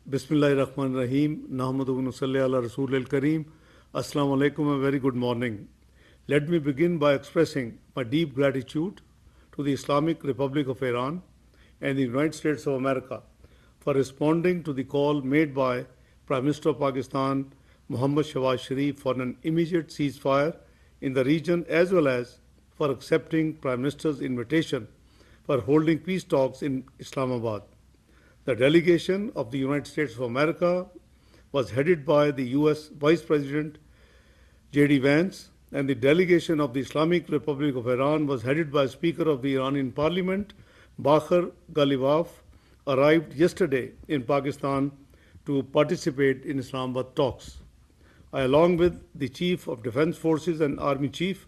Bismillahirrahmanirrahim. Nahmaduhu wa nusalli ala Rasul al-Kareem. Assalamu alaikum, a very good morning. Let me begin by expressing my deep gratitude to the Islamic Republic of Iran and the United States of America for responding to the call made by Prime Minister of Pakistan, Muhammad Shahbaz Sharif, for an immediate ceasefire in the region, as well as for accepting Prime Minister's invitation for holding peace talks in Islamabad. The delegation of the United States of America was headed by the U.S. Vice President J.D. Vance, and the delegation of the Islamic Republic of Iran was headed by Speaker of the Iranian Parliament, Bakhar Ghalibaf, arrived yesterday in Pakistan to participate in Islamabad talks. I, along with the Chief of Defense Forces and Army Chief,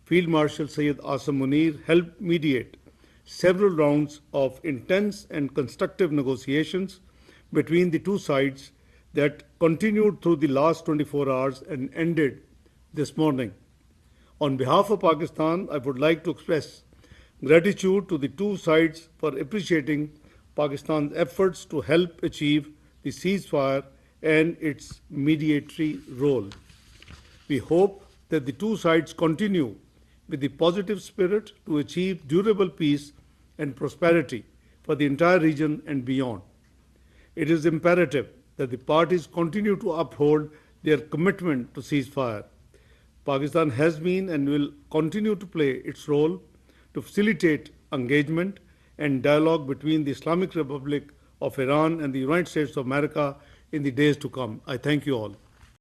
Field Marshal Sayyid Asim Munir, helped mediate several rounds of intense and constructive negotiations between the two sides that continued through the last 24 hours and ended this morning. On behalf of Pakistan, I would like to express gratitude to the two sides for appreciating Pakistan's efforts to help achieve the ceasefire and its mediatory role. We hope that the two sides continue with the positive spirit to achieve durable peace and prosperity for the entire region and beyond. It is imperative that the parties continue to uphold their commitment to ceasefire. Pakistan has been and will continue to play its role to facilitate engagement and dialogue between the Islamic Republic of Iran and the United States of America in the days to come. I thank you all.